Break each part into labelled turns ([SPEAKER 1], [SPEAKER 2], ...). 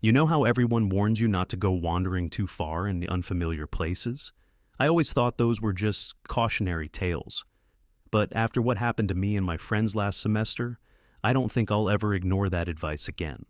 [SPEAKER 1] You know how everyone warns you not to go wandering too far in the unfamiliar places? I always thought those were just cautionary tales. But after what happened to me and my friends last semester, I don't think I'll ever ignore that advice again.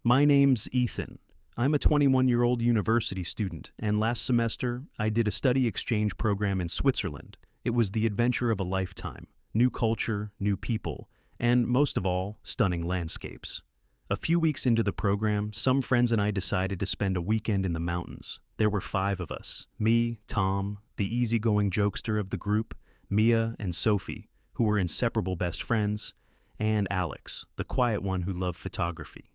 [SPEAKER 1] My name's Ethan. I'm a 21-year-old university student, and last semester I did a study exchange program in Switzerland. It was the adventure of a lifetime: new culture, new people, and most of all, stunning landscapes. A few weeks into the program, some friends and I decided to spend a weekend in the mountains. There were 5 of us: me, Tom, the easygoing jokester of the group, Mia and Sophie, who were inseparable best friends, and Alex, the quiet one who loved photography.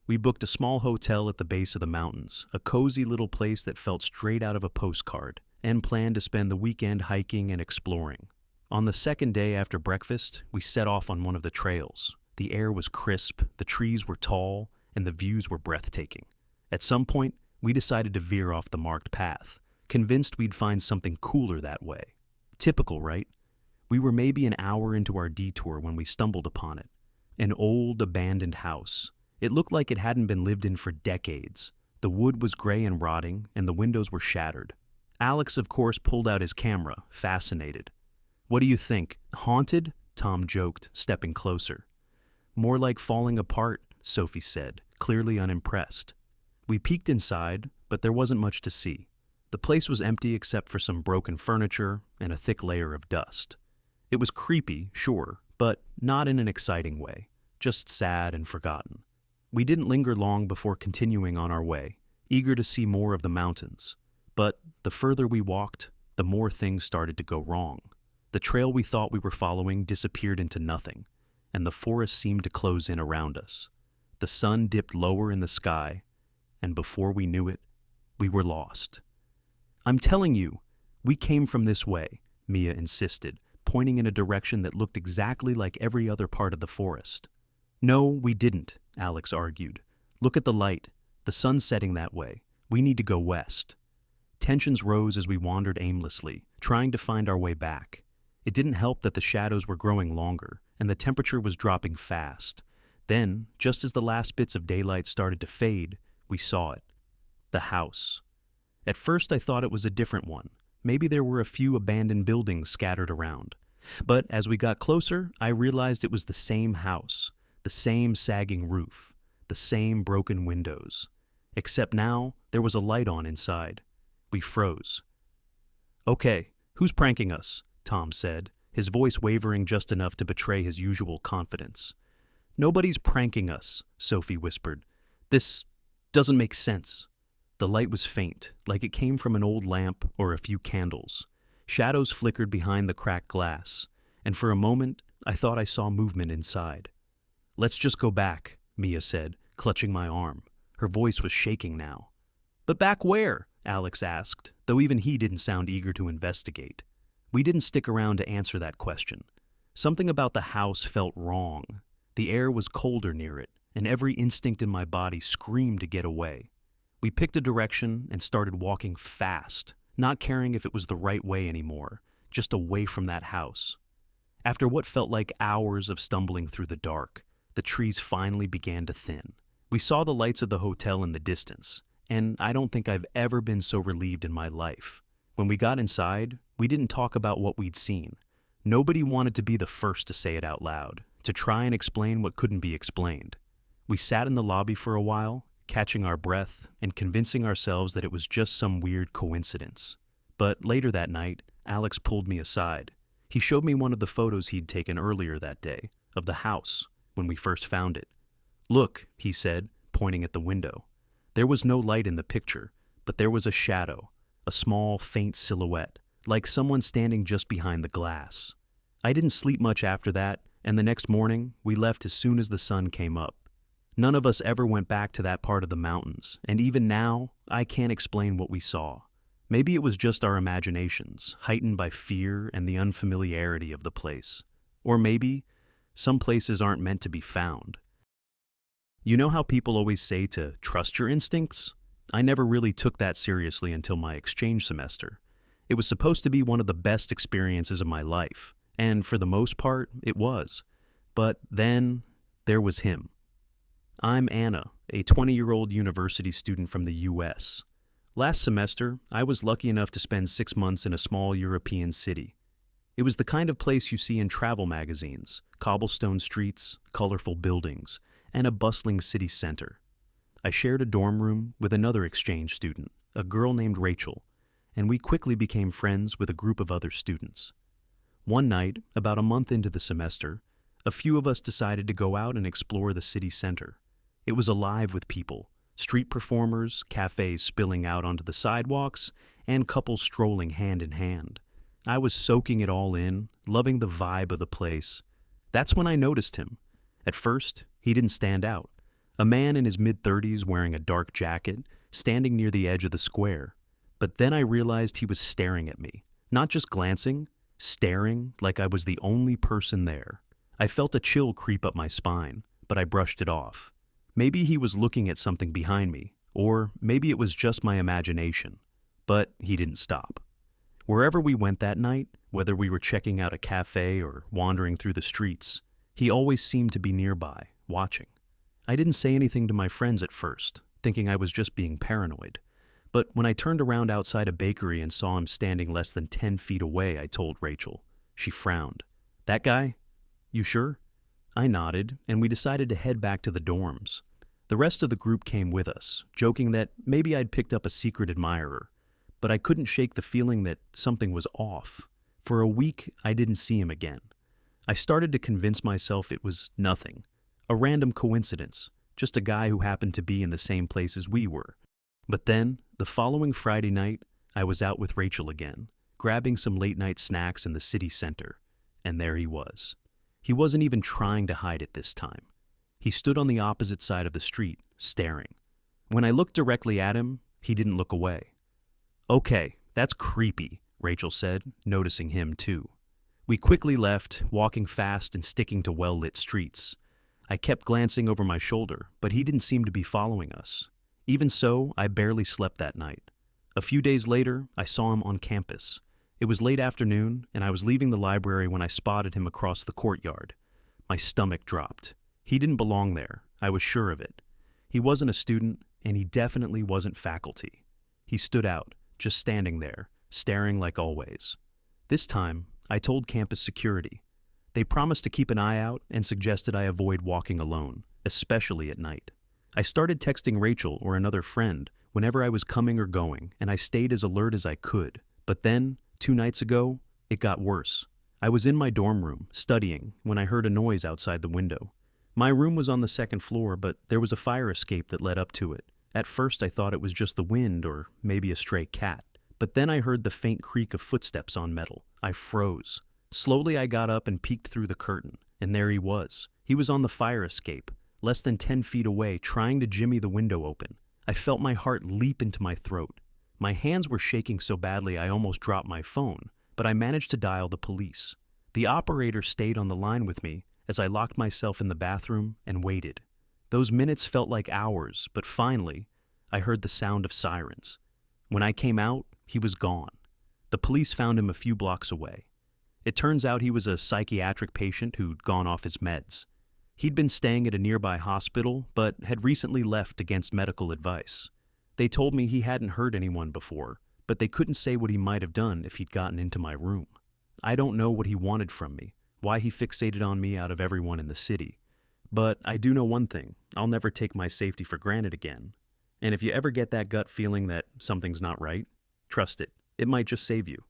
[SPEAKER 1] We booked a small hotel at the base of the mountains, a cozy little place that felt straight out of a postcard, and planned to spend the weekend hiking and exploring. On the second day after breakfast, we set off on one of the trails. The air was crisp, the trees were tall, and the views were breathtaking. At some point, we decided to veer off the marked path, convinced we'd find something cooler that way. Typical, right? We were maybe an hour into our detour when we stumbled upon it. An old, abandoned house. It looked like it hadn't been lived in for decades. The wood was gray and rotting, and the windows were shattered. Alex, of course, pulled out his camera, fascinated. "What do you think? Haunted?" Tom joked, stepping closer. "More like falling apart," Sophie said, clearly unimpressed. We peeked inside, but there wasn't much to see. The place was empty except for some broken furniture and a thick layer of dust. It was creepy, sure, but not in an exciting way, just sad and forgotten. We didn't linger long before continuing on our way, eager to see more of the mountains. But the further we walked, the more things started to go wrong. The trail we thought we were following disappeared into nothing, and the forest seemed to close in around us. The sun dipped lower in the sky, and before we knew it, we were lost. "I'm telling you, we came from this way," Mia insisted, pointing in a direction that looked exactly like every other part of the forest. "No, we didn't," Alex argued. "Look at the light. The sun's setting that way. We need to go west." Tensions rose as we wandered aimlessly, trying to find our way back. It didn't help that the shadows were growing longer, and the temperature was dropping fast. Then, just as the last bits of daylight started to fade, we saw it. The house. At first I thought it was a different one. Maybe there were a few abandoned buildings scattered around. But as we got closer, I realized it was the same house, the same sagging roof, the same broken windows. Except now, there was a light on inside. We froze. "Okay, who's pranking us?" Tom said, his voice wavering just enough to betray his usual confidence. "Nobody's pranking us," Sophie whispered. "This doesn't make sense." The light was faint, like it came from an old lamp or a few candles. Shadows flickered behind the cracked glass, and for a moment I thought I saw movement inside. "Let's just go back," Mia said, clutching my arm. Her voice was shaking now. "But back where?" Alex asked, though even he didn't sound eager to investigate. We didn't stick around to answer that question. Something about the house felt wrong. The air was colder near it, and every instinct in my body screamed to get away. We picked a direction and started walking fast, not caring if it was the right way anymore, just away from that house. After what felt like hours of stumbling through the dark, the trees finally began to thin. We saw the lights of the hotel in the distance, and I don't think I've ever been so relieved in my life. When we got inside, we didn't talk about what we'd seen. Nobody wanted to be the first to say it out loud, to try and explain what couldn't be explained. We sat in the lobby for a while, catching our breath and convincing ourselves that it was just some weird coincidence. But later that night, Alex pulled me aside. He showed me one of the photos he'd taken earlier that day, of the house, when we first found it. "Look," he said, pointing at the window. There was no light in the picture, but there was a shadow, a small, faint silhouette, like someone standing just behind the glass. I didn't sleep much after that, and the next morning, we left as soon as the sun came up. None of us ever went back to that part of the mountains, and even now, I can't explain what we saw. Maybe it was just our imaginations, heightened by fear and the unfamiliarity of the place. Or maybe, some places aren't meant to be found. You know how people always say to trust your instincts? I never really took that seriously until my exchange semester. It was supposed to be one of the best experiences of my life, and for the most part, it was. But then, there was him. I'm Anna, a 20-year-old university student from the US. Last semester, I was lucky enough to spend 6 months in a small European city. It was the kind of place you see in travel magazines: cobblestone streets, colorful buildings, and a bustling city center. I shared a dorm room with another exchange student, a girl named Rachel, and we quickly became friends with a group of other students. One night, about a month into the semester, a few of us decided to go out and explore the city center. It was alive with people: street performers, cafes spilling out onto the sidewalks, and couples strolling hand in hand. I was soaking it all in, loving the vibe of the place. That's when I noticed him. At first, he didn't stand out. A man in his mid-30s wearing a dark jacket, standing near the edge of the square. But then I realized he was staring at me. Not just glancing, staring like I was the only person there. I felt a chill creep up my spine, but I brushed it off. Maybe he was looking at something behind me, or maybe it was just my imagination. But he didn't stop. Wherever we went that night, whether we were checking out a cafe or wandering through the streets, he always seemed to be nearby, watching. I didn't say anything to my friends at first, thinking I was just being paranoid. But when I turned around outside a bakery and saw him standing less than 10 feet away, I told Rachel. She frowned. "That guy? You sure?" I nodded, and we decided to head back to the dorms. The rest of the group came with us, joking that maybe I'd picked up a secret admirer. But I couldn't shake the feeling that something was off. For a week, I didn't see him again. I started to convince myself it was nothing, a random coincidence, just a guy who happened to be in the same place as we were. But then, the following Friday night, I was out with Rachel again, grabbing some late-night snacks in the city center, and there he was. He wasn't even trying to hide it this time. He stood on the opposite side of the street, staring. When I looked directly at him, he didn't look away. "Okay, that's creepy," Rachel said, noticing him too. We quickly left, walking fast and sticking to well-lit streets. I kept glancing over my shoulder, but he didn't seem to be following us. Even so, I barely slept that night. A few days later, I saw him on campus. It was late afternoon, and I was leaving the library when I spotted him across the courtyard. My stomach dropped. He didn't belong there. I was sure of it. He wasn't a student, and he definitely wasn't faculty. He stood out, just standing there, staring like always. This time, I told campus security. They promised to keep an eye out and suggested I avoid walking alone, especially at night. I started texting Rachel or another friend whenever I was coming or going, and I stayed as alert as I could. But then, 2 nights ago, it got worse. I was in my dorm room, studying, when I heard a noise outside the window. My room was on the 2nd floor, but there was a fire escape that led up to it. At first I thought it was just the wind or maybe a stray cat. But then I heard the faint creak of footsteps on metal. I froze. Slowly I got up and peeked through the curtain, and there he was. He was on the fire escape, less than 10 feet away, trying to jimmy the window open. I felt my heart leap into my throat. My hands were shaking so badly I almost dropped my phone, but I managed to dial the police. The operator stayed on the line with me as I locked myself in the bathroom and waited. Those minutes felt like hours, but finally, I heard the sound of sirens. When I came out, he was gone. The police found him a few blocks away. It turns out he was a psychiatric patient who'd gone off his meds. He'd been staying at a nearby hospital, but had recently left against medical advice. They told me he hadn't hurt anyone before, but they couldn't say what he might have done if he'd gotten into my room. I don't know what he wanted from me, why he fixated on me out of everyone in the city. But I do know one thing: I'll never take my safety for granted again. And if you ever get that gut feeling that something's not right, trust it. It might just save you.